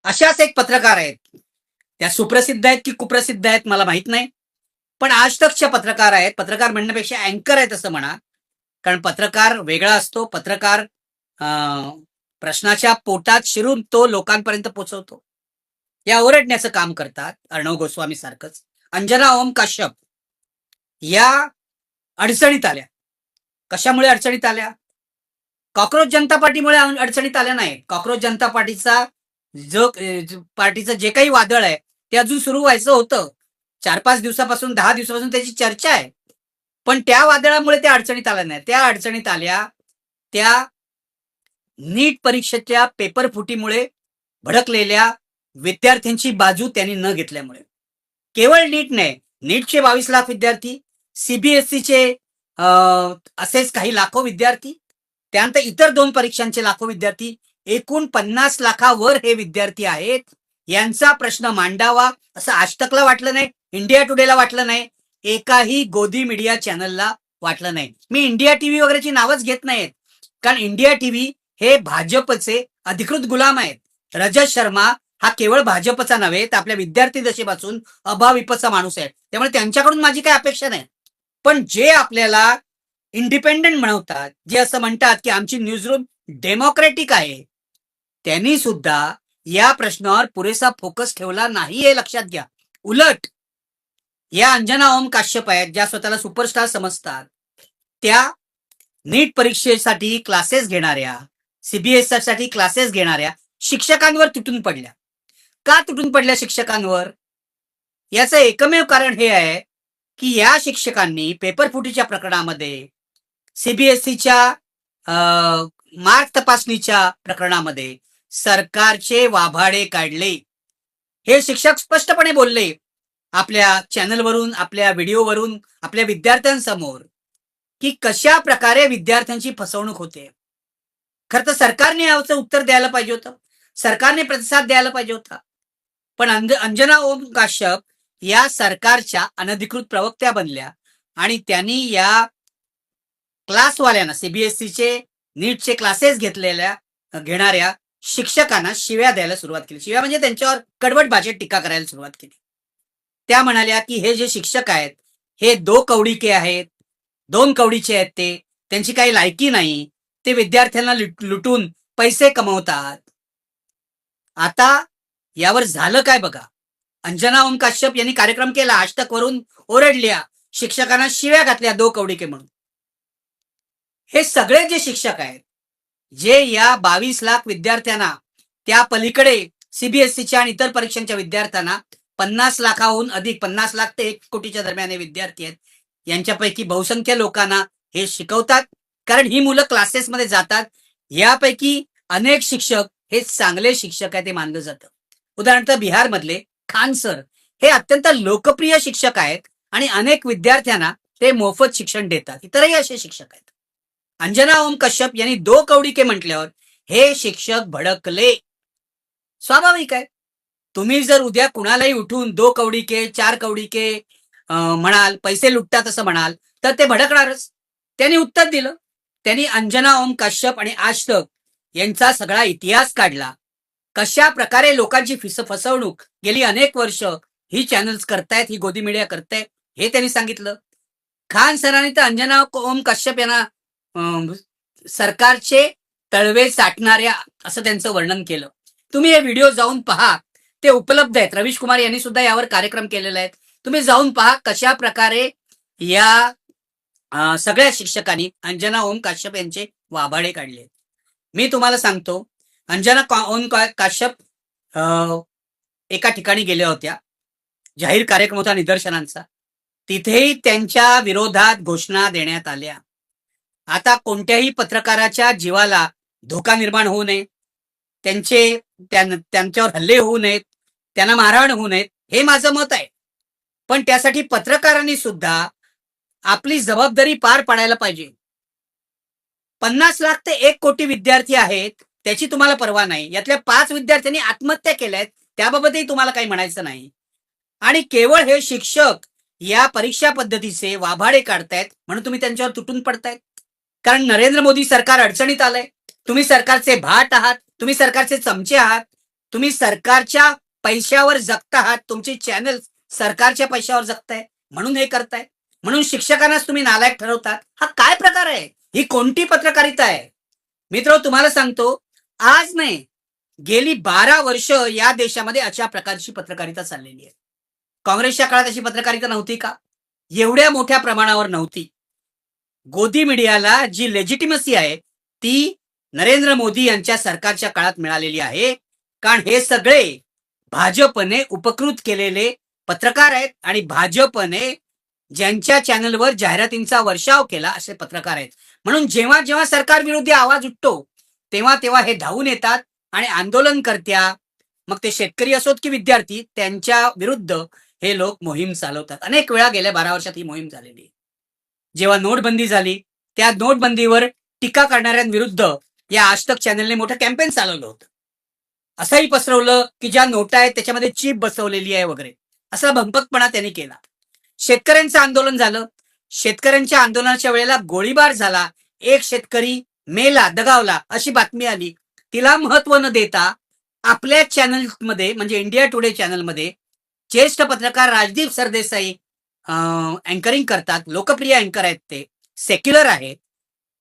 अशाच एक पत्रकार आहेत. त्या सुप्रसिद्ध आहेत की कुप्रसिद्ध आहेत मला माहित नाही. पण आज तकच्या पत्रकार आहेत. पत्रकार म्हणण्यापेक्षा अँकर आहेत असं म्हणा. कारण पत्रकार वेगळा असतो. पत्रकार अ, प्रश्नाच्या पोटात शिरून तो लोकांपर्यंत पोहोचवतो. या ओरडण्याचं काम करतात अर्णव गोस्वामी सारखंच. अंजना ओम काश्यप या अडचणीत आल्या. कशामुळे अडचणीत आल्या? कॉक्रोच जनता पार्टीमुळे अडचणीत आल्या नाही. कॉक्रोच जनता पार्टीचा पार्टीचं जे काही वादळ आहे ते अजून सुरू व्हायचं होतं. 4-5 दिवसापासून 10 दिवसापासून त्याची चर्चा आहे. पण त्या वादळामुळे त्या अडचणीत आल्या नाही. त्या अडचणीत आल्या त्या नीट परीक्षेच्या पेपर फुटीमुळे भडकलेल्या विद्यार्थ्यांची बाजू त्यांनी न घेतल्यामुळे. केवळ नीट नाही, नीटचे 22 लाख विद्यार्थी, सीबीएसईचे असेच काही लाखो विद्यार्थी, त्यानंतर इतर 2 परीक्षांचे लाखो विद्यार्थी, एकूण 50 लाखावर हे विद्यार्थी आहेत. यांचा प्रश्न मांडावा असं आजतकला वाटलं नाही, इंडिया टुडेला वाटलं नाही, एकाही गोदी मीडिया चॅनलला वाटलं नाही. मी इंडिया टीव्ही वगैरेची नावच घेत नाहीत, कारण इंडिया टीव्ही हे भाजपचे अधिकृत गुलाम आहेत. रजत शर्मा हा केवळ भाजपचा नव्हे तर आपल्या विद्यार्थी दशेपासून अभाविपचा माणूस आहे. त्यामुळे त्यांच्याकडून माझी काही अपेक्षा नाही. पण जे आपल्याला इंडिपेंडंट म्हणवतात, जे असं म्हणतात की आमची न्यूजरूम डेमोक्रेटिक आहे, त्यांनी सुद्धा या प्रश्नावर पुरेसा फोकस ठेवला नाही हे लक्षात घ्या. उलट या अंजना ओम काश्यप आहेत, ज्या स्वतःला सुपरस्टार समजतात, त्या नीट परीक्षेसाठी क्लासेस घेणाऱ्या, सीबीएसई साठी क्लासेस घेणाऱ्या शिक्षकांवर तुटून पडल्या. का तुटून पडल्या शिक्षकांवर? याचं एकमेव कारण हे आहे की या शिक्षकांनी पेपर फुटीच्या प्रकरणामध्ये, सीबीएसईच्या मार्क तपासणीच्या प्रकरणामध्ये सरकारचे वाभाडे काढले. हे शिक्षक स्पष्टपणे बोलले आपल्या चॅनलवरून, आपल्या व्हिडिओवरून, आपल्या विद्यार्थ्यांसमोर की कशा प्रकारे विद्यार्थ्यांची फसवणूक होते. खरं तर सरकारने याचं उत्तर द्यायला पाहिजे होतं, सरकारने प्रतिसाद द्यायला पाहिजे होता. पण अंजना ओम काश्यप या सरकारच्या अनधिकृत प्रवक्त्या बनल्या आणि त्यांनी या क्लासवाल्यांना, सीबीएसईचे नीटचे क्लासेस घेणाऱ्या शिक्षकांना शिव्या द्यायला सुरुवात केली. शिव्या म्हणजे त्यांच्यावर कडवट भाषेत टीका करायला सुरुवात केली. त्या म्हणाल्या की हे जे शिक्षक आहेत हे 2 कवडीके आहेत, 2 कवडीचे आहेत, ते त्यांची काही लायकी नाही, ते विद्यार्थ्यांना लुटून पैसे कमवतात. आता यावर झालं काय बघा. अंजना ओम काश्यप यांनी कार्यक्रम केला, आजतक वरून ओरडल्या, शिक्षकांना शिव्या घातल्या 2 कवडीके म्हणून. हे सगळे जे शिक्षक आहेत, जे या 22 लाख विद्यार्थ्यांना, त्या पलीकडे सीबीएसईच्या आणि इतर परीक्षांच्या विद्यार्थ्यांना 50 लाखाहून अधिक, 50 लाख ते 1 कोटीच्या दरम्यान हे विद्यार्थी आहेत, यांच्यापैकी बहुसंख्य लोकांना हे शिकवतात. कारण ही मुलं क्लासेसमध्ये जातात. यापैकी अनेक शिक्षक हे चांगले शिक्षक आहेत हे मानलं जातं. उदाहरणार्थ बिहारमधले खान सर हे अत्यंत लोकप्रिय शिक्षक आहेत आणि अनेक विद्यार्थ्यांना ते मोफत शिक्षण देतात. इतरही असे शिक्षक आहेत. अंजना ओम कश्यप यांनी 2 कवडीके म्हटल्यावर हे शिक्षक भडकले. स्वाभाविक आहे. तुम्ही जर उद्या कुणालाही उठून 2 कवडीके, 4 कवडीके म्हणाल, पैसे लुटतात असं म्हणाल, तर ते भडकणारच. त्यांनी उत्तर दिलं. त्यांनी अंजना ओम काश्यप आणि आजतक यांचा सगळा इतिहास काढला. कशा प्रकारे लोकांची फसवणूक गेली अनेक वर्ष ही चॅनल्स करतायत, ही गोदी मीडिया करताय, हे त्यांनी सांगितलं. खान सरांनी तर अंजना ओम कश्यप यांना सरकारचे तळवे साठणाऱ्या असं त्यांचं वर्णन केलं. तुम्ही हे व्हिडिओ जाऊन पहा, ते उपलब्ध आहेत. रवीश कुमार यांनी सुद्धा यावर कार्यक्रम केलेला आहे. तुम्ही जाऊन पहा कशा प्रकारे या सगळ्या शिक्षकांनी अंजना ओम काश्यप यांचे वाभाडे काढले. मी तुम्हाला सांगतो, अंजना ओम काश्यप एका ठिकाणी गेल्या होत्या. जाहीर कार्यक्रम होता निदर्शनांचा. तिथेही त्यांच्या विरोधात घोषणा देण्यात आल्या. आता कोणत्याही पत्रकाराच्या जीवाला धोका निर्माण होऊ नये, त्यांच्यावर हल्ले होऊ नयेत, त्यांना मारहाण होऊ नयेत, हे माझं मत आहे. पण त्यासाठी पत्रकारांनी सुद्धा आपली जबाबदारी पार पाडायला पाहिजे. 50 लाख ते 1 कोटी विद्यार्थी आहेत, त्याची तुम्हाला पर्वा नाही. यातल्या 5 विद्यार्थ्यांनी आत्महत्या केल्यात, त्याबाबतही तुम्हाला काही म्हणायचं नाही. आणि केवळ हे शिक्षक या परीक्षा पद्धतीचे वाभाडे काढतायत म्हणून तुम्ही त्यांच्यावर तुटून पडतायत. कारण नरेंद्र मोदी सरकार अडचणीत आलंय. तुम्ही सरकारचे भाट आहात, तुम्ही सरकारचे चमचे आहात. तुम्ही सरकारच्या पैशावर जगता आहात, तुमची चॅनल सरकारच्या पैशावर जगताय म्हणून हे करताय, म्हणून शिक्षकांनाच तुम्ही नालायक ठरवतात. हा काय प्रकार आहे? ही कोणती पत्रकारिता आहे? मित्र, तुम्हाला सांगतो, आज नाही, गेली 12 वर्ष या देशामध्ये अशा प्रकारची पत्रकारिता चाललेली आहे. काँग्रेसच्या काळात अशी पत्रकारिता नव्हती का? एवढ्या मोठ्या प्रमाणावर नव्हती. गोदी मीडियाला जी लेजिटिमसी आहे ती नरेंद्र मोदी यांच्या सरकारच्या काळात मिळालेली आहे. कारण हे सगळे भाजपने उपकृत केलेले पत्रकार आहेत आणि भाजपने ज्यांच्या चॅनलवर जाहिरातींचा वर्षाव केला असे पत्रकार आहेत. म्हणून जेव्हा जेव्हा सरकार विरोधी आवाज उठतो तेव्हा तेव्हा हे धावून येतात आणि आंदोलनकर्त्या, मग ते शेतकरी असोत की विद्यार्थी, त्यांच्या विरुद्ध हे लोक मोहीम चालवतात. अनेक वेळा गेल्या 12 वर्षात ही मोहीम झालेली आहे. जेव्हा नोटबंदी झाली त्या नोटबंदीवर टीका करणाऱ्यांविरुद्ध या आजतक चॅनलने मोठं कॅम्पेन चालवलं होतं. असंही पसरवलं की ज्या नोटा आहेत त्याच्यामध्ये चिप बसवलेली आहे वगैरे, असा भंपकपणा त्यांनी केला. शेतकऱ्यांचं आंदोलन झालं. शेतकऱ्यांच्या आंदोलनाच्या वेळेला गोळीबार झाला. एक शेतकरी मेला, दगावला अशी बातमी आली. तिला महत्व न देता आपल्या चॅनलमध्ये म्हणजे इंडिया टुडे चॅनलमध्ये ज्येष्ठ पत्रकार राजदीप सरदेसाई अँकरिंग करतात. लोकप्रिय अँकर आहेत, ते सेक्युलर आहेत.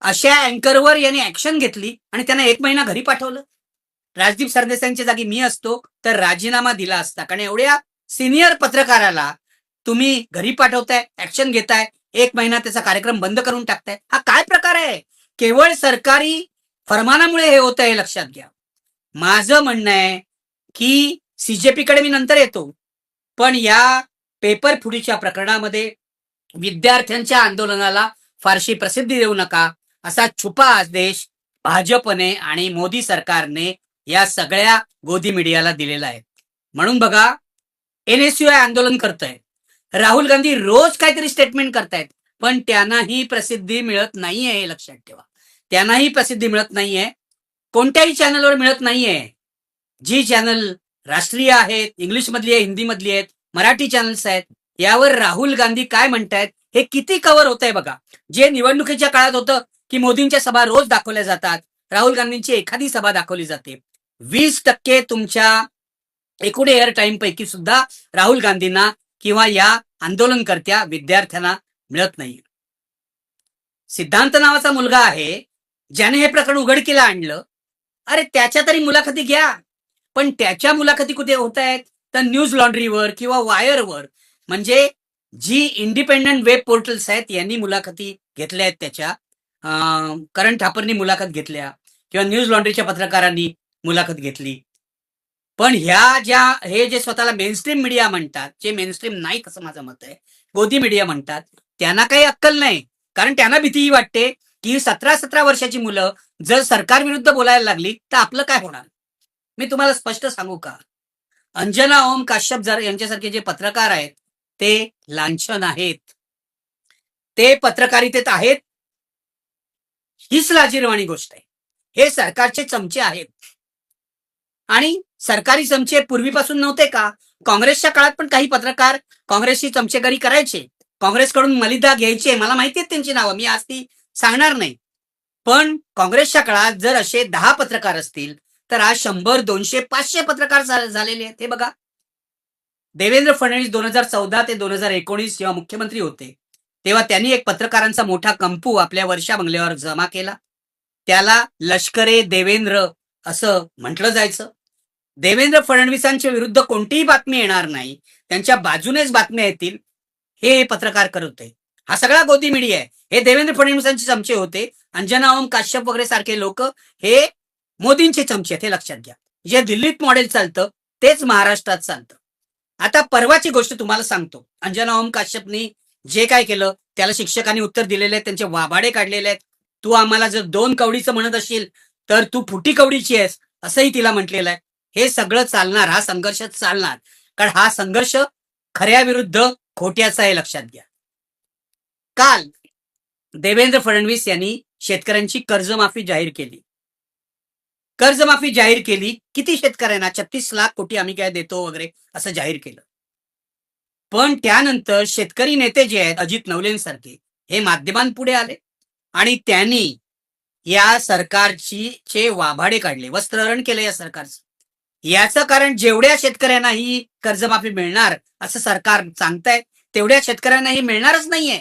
अशा अँकरवर यांनी ऍक्शन घेतली आणि त्यांना 1 महिना घरी पाठवलं. राजदीप सरदेसाईंच्या जागी मी असतो तर राजीनामा दिला असता. कारण एवढ्या सिनियर पत्रकाराला तुम्ही घरी पाठवताय, ऍक्शन घेताय, 1 महिना त्याचा कार्यक्रम बंद करून टाकताय. हा काय प्रकार आहे? केवळ सरकारी फरमानामुळे हे होतं हे लक्षात घ्या. माझं म्हणणं आहे की सीजेपीकडे मी नंतर येतो, पण या पेपर फुटीच्या प्रकरणामध्ये विद्यार्थ्यांच्या आंदोलनाला फारशी प्रसिद्धी देऊ नका असा छुपा आदेश भाजपने आणि मोदी सरकारने या सगळ्या गोदी मीडियाला दिलेला आहे. म्हणून बघा, एनएसयूआय आंदोलन करतंय, राहुल गांधी रोज काहीतरी स्टेटमेंट करतायत, पण त्यांनाही प्रसिद्धी मिळत नाहीये. हे लक्षात ठेवा, त्यांनाही प्रसिद्धी मिळत नाहीये. कोणत्याही चॅनलवर मिळत नाहीये. जी चॅनल राष्ट्रीय आहेत, इंग्लिश मधली आहे, हिंदी मधली आहेत, मराठी चॅनल्स आहेत, यावर राहुल गांधी काय म्हणतायत हे किती कव्हर होत आहे बघा. जे निवडणुकीच्या काळात होतं की मोदींच्या सभा रोज दाखवल्या जातात, राहुल गांधींची एखादी सभा दाखवली जाते. 20% तुमच्या एकूण एअर टाइम पैकी सुद्धा राहुल गांधींना किंवा या आंदोलनकर्त्या विद्यार्थ्यांना मिळत नाही. सिद्धांत नावाचा मुलगा आहे ज्याने हे प्रकरण उघडकीला आणलं. अरे त्याच्या तरी मुलाखती घ्या, पण त्याच्या मुलाखती कुठे होत आहेत? तर न्यूज लॉन्ड्रीवर किंवा वायरवर, म्हणजे जी इंडिपेंडंट वेब पोर्टल्स आहेत यांनी मुलाखती घेतल्या आहेत. त्याच्या करण ठाकरनी मुलाखत घेतल्या किंवा न्यूज लॉन्ड्रीच्या पत्रकारांनी मुलाखत घेतली. पण हे जे स्वतःला मेनस्ट्रीम मीडिया म्हणतात, जे मेनस्ट्रीम नाहीत असं माझं मत आहे, गोदी मीडिया म्हणतात, त्यांना काही अक्कल नाही. कारण त्यांना भीतीही वाटते की 17-17 वर्षाची मुलं जर सरकार विरुद्ध बोलायला लागली तर आपलं काय होणार. मी तुम्हाला स्पष्ट सांगू का, अंजना ओम काश्यप यांच्यासारखे जे पत्रकार आहेत ते लांछन आहेत. ते पत्रकारितेत आहेत हीच लाजिरवाणी गोष्ट आहे. हे सरकारचे चमचे आहेत. आणि सरकारी चमचे पूर्वीपासून नव्हते का? काँग्रेसच्या काळात पण काही पत्रकार काँग्रेसची चमचेगिरी करायचे, काँग्रेसकडून मलिदा घ्यायचे. मला माहिती आहेत त्यांची नावं, मी आज ती सांगणार नाही. पण काँग्रेसच्या काळात जर असे 10 पत्रकार असतील तर आज 100, 200, 500 पत्रकार झालेले आहेत. हे बघा, देवेंद्र फडणवीस 2014 ते 2019 जेव्हा मुख्यमंत्री होते तेव्हा त्यांनी एक पत्रकारांचा मोठा कंपू आपल्या वर्षा बंगल्यावर जमा केला. त्याला लष्करे देवेंद्र असं म्हटलं जायचं. देवेंद्र फडणवीसांच्या विरुद्ध कोणतीही बातमी येणार नाही, त्यांच्या बाजूनेच बातम्या येतील, हे पत्रकार करत होते. हा सगळा गोदी मीडिया आहे. हे देवेंद्र फडणवीसांचे चमचे होते. अंजना ओम काश्यप वगैरे सारखे लोक हे मोदींचे चमचे आहेत, हे लक्षात घ्या. जे दिल्लीत मॉडेल चालतं तेच महाराष्ट्रात चालतं. आता परवाची गोष्ट तुम्हाला सांगतो. अंजना ओम काश्यपनी जे काय केलं त्याला शिक्षकांनी उत्तर दिलेले आहेत, त्यांचे वाभाडे काढलेले आहेत. तू आम्हाला जर 2 कवडीचं म्हणत असशील तर तू फुटी कवडीची आहेस असंही तिला म्हटलेलं आहे. हे सगळं चालणार, हा संघर्ष चालणार, कारण हा संघर्ष खऱ्या विरुद्ध खोट्याचा आहे, लक्षात घ्या. काल देवेंद्र फडणवीस यांनी शेतकऱ्यांची कर्जमाफी जाहीर केली. कर्जमाफी जाहीर केली. किती शेतकऱ्यांना? 36 लाख कोटी आम्ही काय देतो वगैरे असं जाहीर केलं. पण त्यानंतर शेतकरी नेते जे आहेत अजित नवलेंसारखे हे माध्यमांपुढे आले आणि त्यांनी या सरकारचे वाभाडे काढले, वस्त्रहरण केले या सरकारचं. याचं कारण जेवढ्या शेतकऱ्यांना ही कर्जमाफी मिळणार असं सरकार सांगतंय तेवढ्या शेतकऱ्यांना ही मिळणारच नाहीये.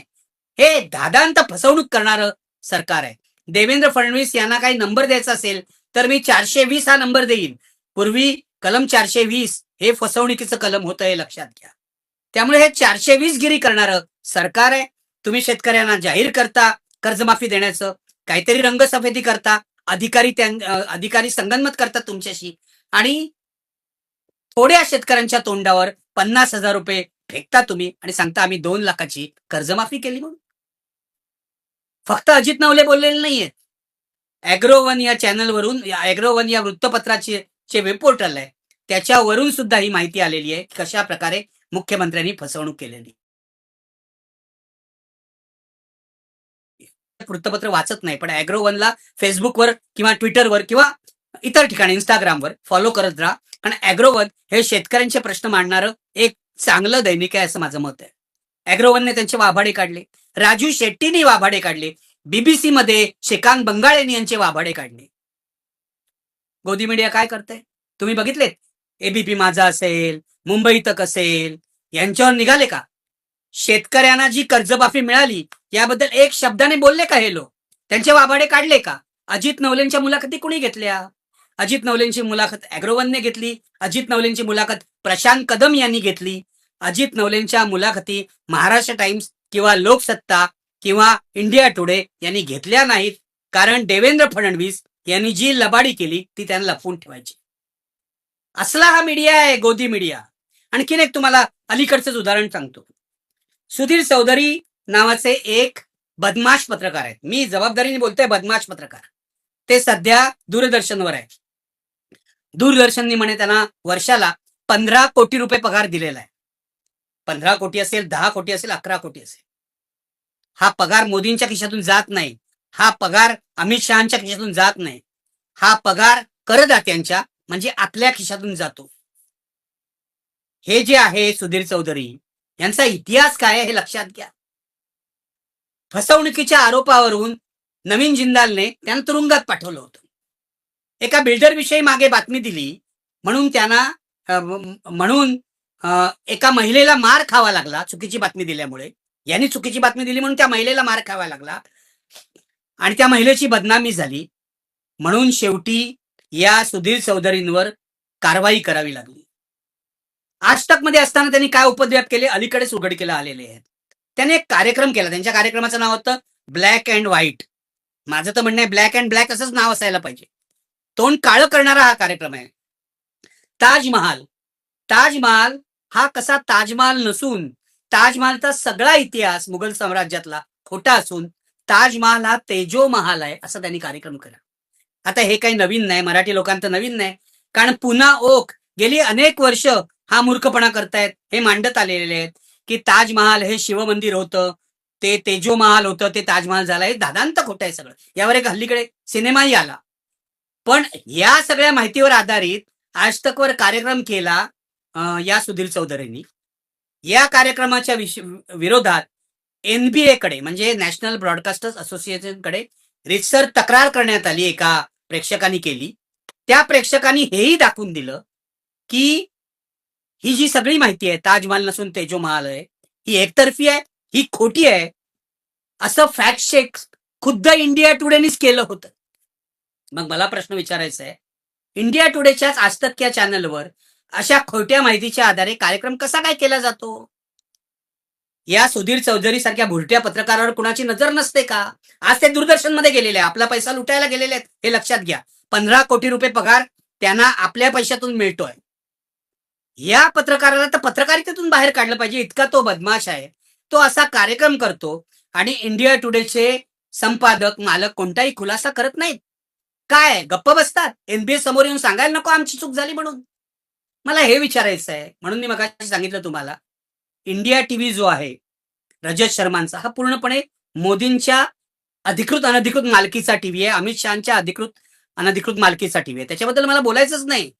हे दादांत फसवणूक करणारं सरकार आहे. देवेंद्र फडणवीस यांना काही नंबर द्यायचा असेल तर मी 420 हा नंबर देईन. पूर्वी कलम 420 हे फसवणुकीचं कलम होतं, हे लक्षात घ्या. त्यामुळे हे 420 गिरी करणारं सरकार आहे. तुम्ही शेतकऱ्यांना जाहीर करता कर्जमाफी देण्याचं, काहीतरी रंगसफेदी करता, अधिकारी संगनमत करतात तुमच्याशी आणि थोड्या शेतकऱ्यांच्या तोंडावर 50,000 रुपये फेकता तुम्ही आणि सांगता आम्ही 2 लाखाची कर्जमाफी केली म्हणून. फक्त अजित नवले बोललेले नाहीयेत. ॲग्रोवन या चॅनलवरून, ॲग्रोवन या वृत्तपत्राचे वेब पोर्टल आहे, त्याच्यावरून सुद्धा ही माहिती आलेली आहे कशा प्रकारे मुख्यमंत्र्यांनी फसवणूक केलेली. वृत्तपत्र वाचत नाही, पण ॲग्रोवनला फेसबुकवर किंवा ट्विटरवर किंवा इतर ठिकाणी इंस्टाग्रामवर फॉलो करत राहा. कारण ॲग्रोवन हे शेतकऱ्यांचे प्रश्न मांडणारं एक चांगलं दैनिक आहे असं माझं मत आहे. ॲग्रोवनने त्यांचे वाभाडे काढले, राजू शेट्टींनी वाभाडे काढले, बीबीसी मध्ये श्रीकांत बंगाळेंनी यांचे वाभाडे काढले. गोदी मीडिया काय करते तुम्ही बघितलेत? एबीपी माझा असेल, मुंबई तक असेल, यांच्यावर निघाले का? शेतकऱ्यांना जी कर्जमाफी मिळाली याबद्दल एक शब्दाने बोलले का हे लोक? त्यांचे वाभाडे काढले का? अजित नवलेंच्या मुलाखती कुणी घेतल्या? अजित नवलेंची मुलाखत ॲग्रोवनने घेतली, अजित नवलेंची मुलाखत प्रशांत कदम यांनी घेतली, अजित नवलेंच्या मुलाखती महाराष्ट्र टाइम्स किंवा लोकसत्ता किंवा इंडिया टुडे यांनी घेतल्या नाहीत. कारण देवेंद्र फडणवीस यांनी जी लबाडी केली ती त्यांना लपवून ठेवायची. असला हा मीडिया आहे, गोदी मीडिया. आणखीन एक तुम्हाला अलीकडचंच उदाहरण सांगतो. सुधीर चौधरी नावाचे एक बदमाश पत्रकार आहेत, मी जबाबदारीने बोलतोय बदमाश पत्रकार. ते सध्या दूरदर्शनवर आहे. दूरदर्शनने म्हणे त्यांना वर्षाला 15 कोटी रुपये पगार दिलेला आहे. 15 कोटी असेल, 10 कोटी असेल, 11 कोटी असेल. हा पगार मोदींच्या खिशातून जात नाही, हा पगार अमित शहाच्या खिशातून जात नाही, हा पगार करदात्यांच्या म्हणजे आपल्या खिशातून जातो. हे जे आहे सुधीर चौधरी यांचा इतिहास काय आहे हे लक्षात घ्या. फसवणुकीच्या आरोपावरून नवीन जिंदालने त्यांना तुरुंगात पाठवलं होतं. एका बिल्डर विषयी मागे बातमी दिली म्हणून त्यांना एका महिलेला मार खावा लागला चुकीची बातमी दिल्यामुळे. यांनी चुकीची बातमी दिली म्हणून त्या महिलेला मार खावा लागला आणि त्या महिलेची बदनामी झाली. म्हणून शेवटी या सुधीर चौधरींवर कारवाई करावी लागली. आज तक मध्ये असताना त्यांनी काय उपद्व्याप केले अलीकडेच उघडकीला आलेले आहेत. त्याने एक कार्यक्रम केला, त्यांच्या कार्यक्रमाचं नाव होतं ब्लॅक अँड व्हाईट. माझं तर म्हणणं आहे ब्लॅक अँड ब्लॅक असंच नाव असायला पाहिजे. तोंड काळं करणारा हा कार्यक्रम आहे. ताजमहाल हा कसा ताजमहाल नसून, ताजमहालचा सगळा इतिहास मुघल साम्राज्यातला खोटा असून ताजमहाल हा तेजो महाल आहे असं त्यांनी कार्यक्रम केला. आता हे काही नवीन नाही, मराठी लोकांचं नवीन नाही, कारण पुन्हा ओक गेली अनेक वर्ष हा मूर्खपणा करतायत. हे मांडत आलेले आहेत की ताजमहाल हे शिवमंदिर होतं, ते तेजो महाल होतं, ते ताजमहाल झाला. हे दादांत खोटं आहे सगळं. यावर एक हल्लीकडे सिनेमाही आला. पण या सगळ्या माहितीवर आधारित आज तकवर कार्यक्रम केला या सुधीर चौधरींनी. या कार्यक्रमाच्या विरोधात NBA कडे म्हणजे नॅशनल ब्रॉडकास्टर्स असोसिएशन कडे रितसर तक्रार करण्यात आली. एका प्रेक्षकांनी केली. त्या प्रेक्षकांनी हेही दाखवून दिलं की ही जी सगळी माहिती आहे ताजमहाल नसून तेजो महाल आहे ही एकतर्फी आहे, ही खोटी आहे असं फॅक्ट चेक खुद्द इंडिया टुडेनीच केलं होतं. मग मला प्रश्न विचारायचा आहे, इंडिया टुडेच्याच आज तक या चॅनलवर अशा खोट्या माहितीच्या आधारे कार्यक्रम कसा काय केला जातो? या सुधीर चौधरी सारख्या भुरट्या पत्रकारावर कुणाची नजर नसते का? आज ते दूरदर्शनमध्ये गेलेले, आपला पैसा लुटायला गेलेले आहेत हे लक्षात घ्या. 15 कोटी रुपये पगार त्यांना आपल्या पैशातून मिळतोय. या पत्रकाराला तर पत्रकारितेतून बाहेर काढलं पाहिजे, इतका तो बदमाश आहे. तो असा कार्यक्रम करतो आणि इंडिया टुडेचे संपादक मालक कोणताही खुलासा करत नाहीत. काय गप्प बसतात? NBA समोर येऊन सांगायला नको आमची चूक झाली म्हणून? मला हे विचारायचं आहे. म्हणून मी मगाशी सांगितलं तुम्हाला, इंडिया टीव्ही जो आहे रजत शर्मांचा, हा पूर्णपणे मोदींच्या अधिकृत अनधिकृत मालकीचा टीव्ही आहे, अमित शहाच्या अधिकृत अनधिकृत मालकीचा टीव्ही आहे. त्याच्याबद्दल मला बोलायचंच नाही.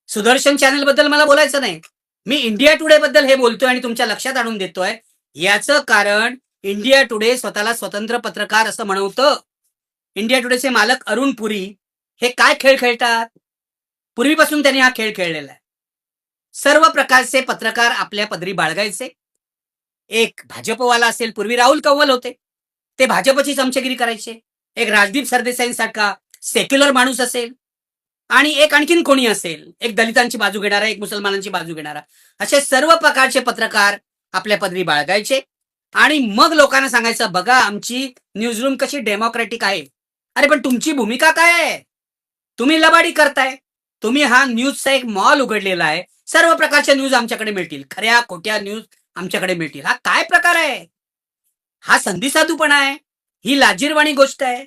सुदर्शन चॅनल बद्दल मला बोलायचं नाही. मी इंडिया टुडे बद्दल हे बोलतोय आणि तुमच्या लक्षात आणून देतोय. याचं कारण इंडिया टुडे स्वतःला स्वतंत्र पत्रकार असं म्हणवतं. इंडिया टुडेचे मालक अरुण पुरी हे काय खेळ खेळतात? पूर्वीपासून त्यांनी हा खेळ खेळलेला आहे. सर्व प्रकारचे पत्रकार आपल्या पदरी बाळगायचे. एक भाजपवाला असेल, पूर्वी राहुल कंवल होते, ते भाजपची चमचेगिरी करायचे. एक राजदीप सरदेसाईंसारखा सेक्युलर माणूस असेल आणि एक आणखीन कोणी असेल, एक दलितांची बाजू घेणारा, एक मुसलमानांची बाजू घेणारा, असे सर्व प्रकारचे पत्रकार आपल्या पदरी बाळगायचे आणि मग लोकांना सांगायचं, बघा आमची न्यूजरूम कशी डेमोक्रॅटिक आहे. अरे पण तुमची भूमिका काय आहे? तुम्ही लबाडी करताय. तुम्ही हा न्यूजचा एक मॉल उघडलेला आहे. सर्व प्रकारच्या न्यूज आमच्याकडे मिळतील, खऱ्या खोट्या न्यूज आमच्याकडे मिळतील. हा काय प्रकार आहे? हा संधीसाधूपणा आहे? ही लाजिरवाणी गोष्ट आहे?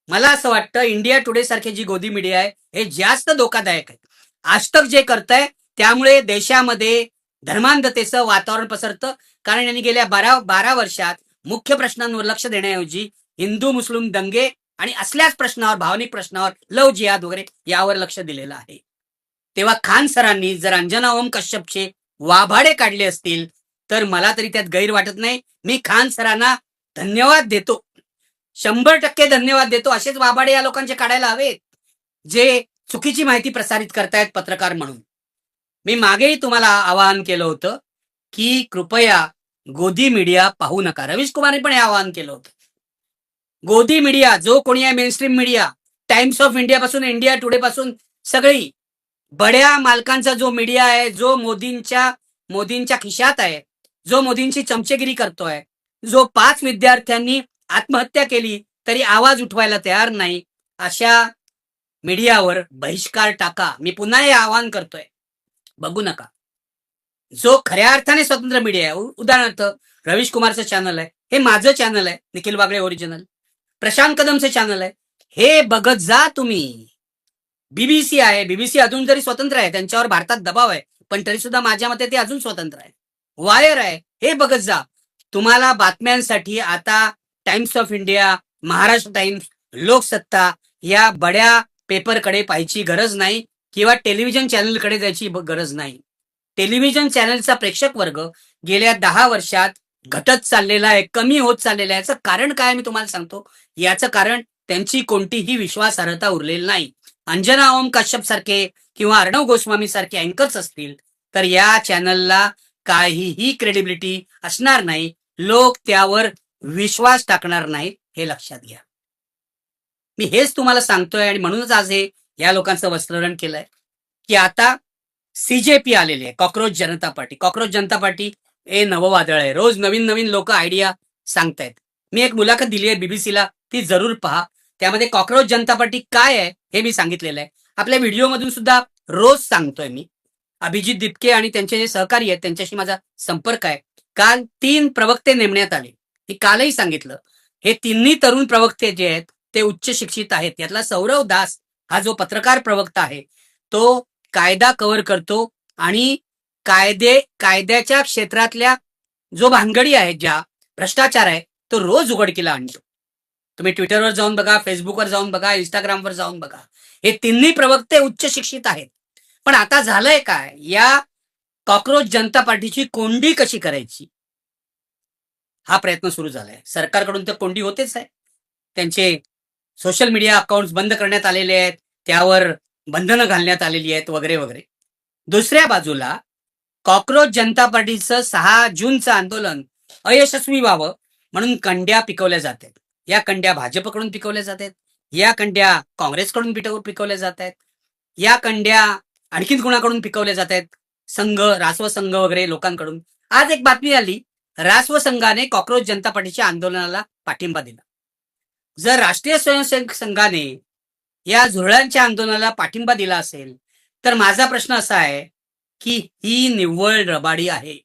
मला असं वाटतं इंडिया टुडे सारखे जी गोदी मीडिया आहे हे जास्त धोकादायक आहे. आजतक जे करतंय त्यामुळे देशामध्ये धर्मांधतेचं वातावरण पसरतं. कारण यांनी गेल्या 12 वर्षात मुख्य प्रश्नांवर लक्ष देण्याऐवजी हिंदू मुस्लिम दंगे आणि असल्याच प्रश्नावर, भावनिक प्रश्नावर, लव जिहाद वगैरे यावर लक्ष दिलेलं आहे. तेव्हा खान सरांनी जर अंजना ओम कश्यपचे वाभाडे काढले असतील तर मला तरी त्यात गैर वाटत नाही. मी खान सरांना धन्यवाद देतो, 100% धन्यवाद देतो. असेच वाभाडे या लोकांचे काढायला हवेत जे चुकीची माहिती प्रसारित करतायत पत्रकार म्हणून. मी मागेही तुम्हाला आवाहन केलं होतं की कृपया गोदी मीडिया पाहू नका. रवीश कुमारने पण हे आवाहन केलं होतं. गोदी मीडिया जो कोणी आहे, mainstream media, times of India पासून, इंडिया टुडे पासून सगळी बड्या मालकांचा जो मीडिया आहे, जो मोदींच्या खिशात आहे, जो मोदींची चमचेगिरी करतोय, जो 5 विद्यार्थ्यांनी आत्महत्या केली तरी आवाज उठवायला तयार नाही, अशा मीडियावर बहिष्कार टाका. मी पुन्हा हे आवाहन करतोय, बघू नका. जो खऱ्या अर्थाने स्वतंत्र मीडिया आहे, उदाहरणार्थ रवीश कुमारचं चॅनल आहे, हे माझं चॅनल आहे, निखिल वागळे ओरिजिनल, प्रशांत कदमचं चॅनल आहे, हे बघत जा तुम्ही. बीबीसी आहे, बीबीसी अजून जरी स्वतंत्र आहे, त्यांच्यावर भारतात दबाव आहे, पण तरी सुद्धा माझ्या मते ते अजून स्वतंत्र आहे. वायर आहे, हे बघत जा. तुम्हाला बातम्यांसाठी आता times of India, Maharashtra times, Loksatta या बड्या पेपरकडे पाहायची गरज नाही किंवा टेलिव्हिजन चॅनलकडे जायची गरज नाही. टेलिव्हिजन चॅनलचा प्रेक्षक वर्ग गेल्या 10 वर्षात घटत चाललेला आहे, कमी होत चाललेला आहे. याचं कारण काय मी तुम्हाला सांगतो. याचं कारण त्यांची कोणतीही विश्वासार्हता उरलेली नाही. अंजना ओम कश्यप सारखे किंवा अर्णव गोस्वामी सारखे अँकर्स असतील तर या चॅनलला काहीही क्रेडिबिलिटी असणार नाही. लोक त्यावर विश्वास टाकणार नाहीत, हे लक्षात घ्या. मी हेच तुम्हाला सांगतोय आणि म्हणूनच आज हे या लोकांचं वस्त्रहरण केलंय की आता सीजेपी आलेली आहे, कॉक्रोच जनता पार्टी. कॉक्रोच जनता पार्टी हे नववादळ आहे. रोज नवीन नवीन लोक आयडिया सांगतायत. मी एक मुलाखत दिली आहे बीबीसीला, ती जरूर पहा. त्यामध्ये कॉक्रोच जनता पार्टी काय आहे हे मी सांगितलेलं आहे. आपल्या व्हिडिओमधून सुद्धा रोज सांगतोय मी. अभिजित दिपके आणि त्यांचे जे सहकारी आहेत त्यांच्याशी माझा संपर्क आहे. काल 3 प्रवक्ते नेमण्यात आले, हे कालही सांगितलं. हे तिन्ही तरुण प्रवक्ते जे आहेत ते उच्च शिक्षित आहेत. यातला सौरव दास हा जो पत्रकार प्रवक्ता आहे तो कायदा कव्हर करतो आणि कायद्याच्या क्षेत्रातल्या जो भानगडी आहे, ज्या भ्रष्टाचार आहे तो रोज उघडकीला आणतो. तुम्ही ट्विटरवर जाऊन बघा, फेसबुकवर जाऊन बघा, इंस्टाग्रामवर जाऊन बघा. हे तिन्ही प्रवक्ते उच्च शिक्षित आहेत. पण आता झालंय काय, या कॉक्रोच जनता पार्टीची कोंडी कशी करायची हा प्रयत्न सुरू झालाय. सरकारकडून तर कोंडी होतेच आहे. त्यांचे सोशल मीडिया अकाउंट्स बंद करण्यात आलेले आहेत, त्यावर बंधनं घालण्यात आलेली आहेत वगैरे वगैरे. दुसऱ्या बाजूला कॉक्रोच जनता पार्टीचं 6 जूनचं आंदोलन अयशस्वी व्हावं म्हणून कंड्या पिकवल्या जातात. या कंड्या भाजपकडून पिकवल्या जातात, या कंड्या काँग्रेसकडून पिकवल्या जात आहेत, या कंड्या आणखीन कोणाकडून पिकवल्या जात आहेत, संघ, रासव संघ वगैरे लोकांकडून. आज एक बातमी आली, रासव संघाने कॉक्रोच जनता पार्टीच्या आंदोलनाला पाठिंबा दिला. जर राष्ट्रीय स्वयंसेवक संघाने या झुरळांच्या आंदोलनाला पाठिंबा दिला असेल तर माझा प्रश्न असा आहे की ही निव्वळ रबाडी आहे.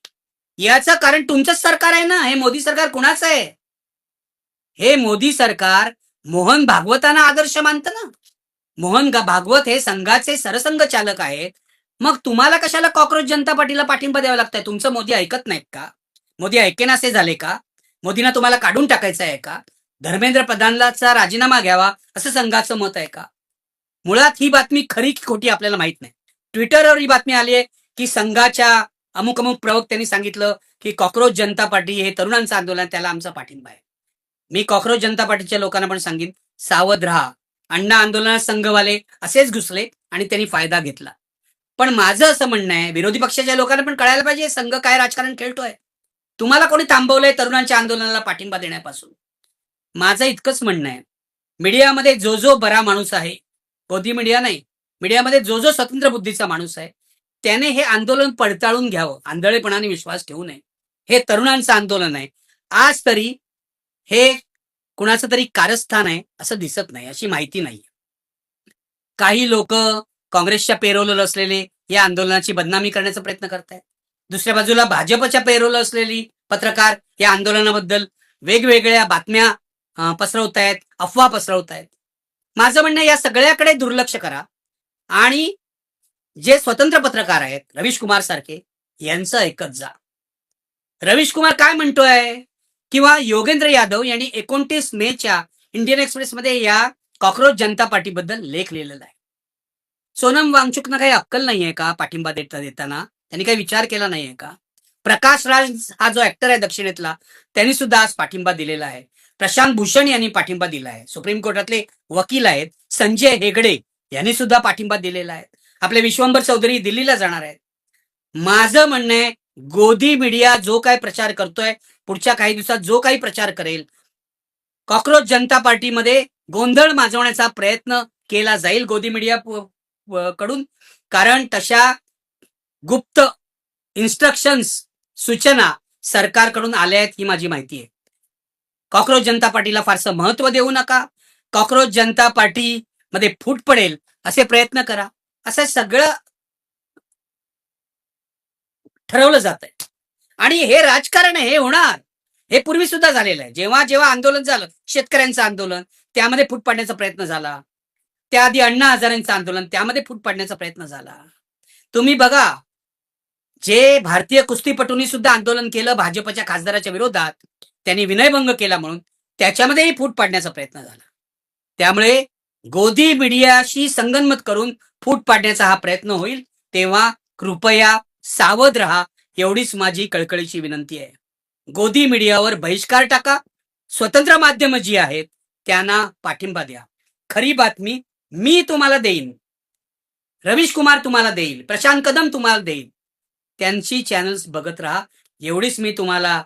याचं कारण तुमचंच सरकार आहे ना. हे मोदी सरकार कुणाचं आहे? हे मोदी सरकार मोहन भागवतांना आदर्श मानतं ना. मोहन भागवत हे संघाचे सरसंघ चालक आहेत. मग तुम्हाला कशाला कॉक्रोच जनता पार्टीला पाठिंबा द्यावा लागतंय? तुमचं मोदी ऐकत नाहीत का? मोदी ऐकेनासे झाले का? मोदींना तुम्हाला काढून टाकायचं आहे का? धर्मेंद्र प्रधानचा राजीनामा घ्यावा असं संघाचं मत आहे का? मुळात ही बातमी खरी की खोटी आपल्याला माहित नाही. ट्विटरवर ही बातमी आली आहे की संघाच्या अमुक अमुक प्रवक्त्यांनी सांगितलं की कॉक्रोच जनता पार्टी हे तरुणांचं आंदोलन, त्याला आमचा पाठिंबा आहे. मी कॉक्रोच जनता पार्टीच्या लोकांना पण सांगेन, सावध राहा. अण्णा आंदोलनात संघवाले असेच घुसले आणि त्यांनी फायदा घेतला. पण माझं असं म्हणणं आहे, विरोधी पक्षाच्या लोकांना पण कळायला पाहिजे संघ काय राजकारण खेळतोय. तुम्हाला कोणी थांबवलंय तरुणांच्या आंदोलनाला पाठिंबा देण्यापासून? माझं इतकंच म्हणणं आहे, मीडियामध्ये जो जो बरा माणूस आहे, गोदी मीडिया नाही, मीडियामध्ये जो जो स्वतंत्र बुद्धीचा माणूस आहे, त्याने हे आंदोलन पडताळून घ्यावं. आंधळेपणाने विश्वास ठेवू नये. हे तरुणांचं आंदोलन आहे. आज तरी हे कुणाचं तरी कारस्थान आहे असं दिसत नाही, अशी माहिती नाही. काही लोक काँग्रेसच्या पेरोलवर असलेले या आंदोलनाची बदनामी करण्याचा प्रयत्न करतायत. दुसऱ्या बाजूला भाजपच्या पेरोल असलेली पत्रकार या आंदोलनाबद्दल वेगवेगळ्या बातम्या पसरवतायत, अफवा पसरवतायत. माझं म्हणणं या सगळ्याकडे दुर्लक्ष करा आणि जे स्वतंत्र पत्रकार आहेत रवीश कुमार सारखे यांचं ऐकत जा. रवीश कुमार काय म्हणतोय, किंवा योगेंद्र यादव यांनी 29 मेच्या इंडियन एक्सप्रेसमध्ये या कॉक्रोच जनता पार्टीबद्दल लेख लिहिलेला आहे. सोनम वांगचुकनं काही अक्कल नाहीये का पाठिंबा देताना? त्यांनी काही विचार केला नाहीये का? प्रकाश राज हा जो ऍक्टर आहे दक्षिणेतला, त्यांनी सुद्धा आज पाठिंबा दिलेला आहे. प्रशांत भूषण यांनी पाठिंबा दिला आहे. सुप्रीम कोर्टातले वकील आहेत संजय हेगडे यांनी सुद्धा पाठिंबा दिलेला आहे. आपले विश्वंभर चौधरी दिल्लीला जाणार आहेत. माझं म्हणणं आहे, गोदी मीडिया जो काय प्रचार करतोय, पुढच्या काही दिवसात जो काही प्रचार करेल, कॉक्रोच जनता पार्टीमध्ये गोंधळ माजवण्याचा प्रयत्न केला जाईल गोदी मीडिया कडून. कारण तशा गुप्त इन्स्ट्रक्शन्स, सूचना सरकारकडून आल्या आहेत ही माझी माहिती आहे. कॉक्रोच जनता पार्टीला फारसं महत्व देऊ नका. कॉक्रोच जनता पार्टी मध्ये फूट पडेल असे प्रयत्न करा. असं सगळं ठरवलं जात आहे आणि हे राजकारण आहे, हे होणार. हे पूर्वी सुद्धा झालेलं आहे. जेव्हा जेव्हा आंदोलन झालं, शेतकऱ्यांचं आंदोलन, त्यामध्ये फूट पाडण्याचा प्रयत्न झाला. त्याआधी अण्णा हजारेंचं आंदोलन, त्यामध्ये फूट पाडण्याचा प्रयत्न झाला. तुम्ही बघा, जे भारतीय कुस्तीपटूंनी सुद्धा आंदोलन केलं भाजपच्या खासदाराच्या विरोधात, त्यांनी विनयभंग केला म्हणून, त्याच्यामध्येही फूट पाडण्याचा प्रयत्न झाला. त्यामुळे गोदी मीडियाशी संगनमत करून फूट पाडण्याचा हा प्रयत्न होईल. तेव्हा कृपया सावध रहा, एवढीच माझी कळकळीची विनंती आहे. गोदी मीडियावर बहिष्कार टाका. स्वतंत्र माध्यम जी आहेत त्यांना पाठिंबा द्या. खरी बातमी मी तुम्हाला देईन, रवीश कुमार तुम्हाला देईल, प्रशांत कदम तुम्हाला देईल. त्यांची चॅनल्स बघत राहा, एवढीच मी तुम्हाला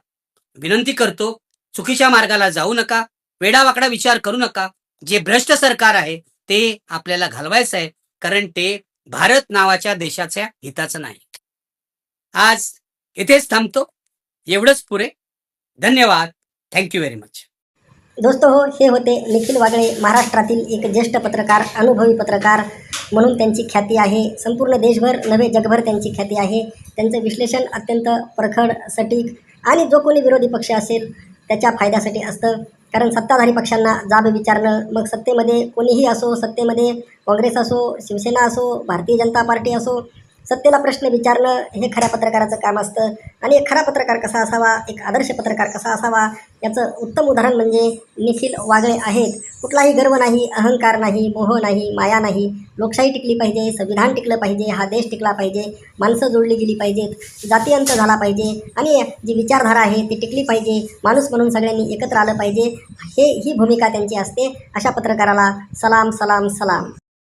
विनंती करतो. चुकीच्या मार्गाला जाऊ नका, वेडावाकडा विचार करू नका. जे भ्रष्ट सरकार आहे ते आपल्याला घालवायचं आहे, कारण ते भारत नावाच्या देशाच्या हिताचं नाही. आज इथेच थांबतो. एवढंच पुरे. धन्यवाद. Thank you very much. दोस्तो हो, हे होते निखिल वागळे, महाराष्ट्रातील एक ज्येष्ठ पत्रकार, अनुभवी पत्रकार म्हणून त्यांची ख्याती आहे. संपूर्ण देशभर नव्हे जगभर त्यांची ख्याती आहे. त्यांचं विश्लेषण अत्यंत परखड, सटीक आणि जो कोणी विरोधी पक्ष असेल त्याच्या फायद्यासाठी असतं. कारण सत्ताधारी पक्षांना जाब विचारणं, मग सत्तेमध्ये कोणीही असो, सत्तेमध्ये काँग्रेस असो, शिवसेना असो, भारतीय जनता पार्टी असो, सत्तेला प्रश्न विचारणं हे खऱ्या पत्रकाराचं काम असतं. आणि एक खरा पत्रकार कसा असावा, एक आदर्श पत्रकार कसा असावा, याचं उत्तम उदाहरण म्हणजे निखिल वागळे आहेत. कुठलाही गर्व नाही, अहंकार नाही, मोह नाही, माया नाही. लोकशाही टिकली पाहिजे, संविधान टिकलं पाहिजे, हा देश टिकला पाहिजे, माणसं जोडली गेली पाहिजेत, जातीअंत झाला पाहिजे आणि जी विचारधारा आहे ती टिकली पाहिजे, माणूस म्हणून सगळ्यांनी एकत्र आलं पाहिजे. ही भूमिका त्यांची असते. अशा पत्रकाराला सलाम सलाम सलाम.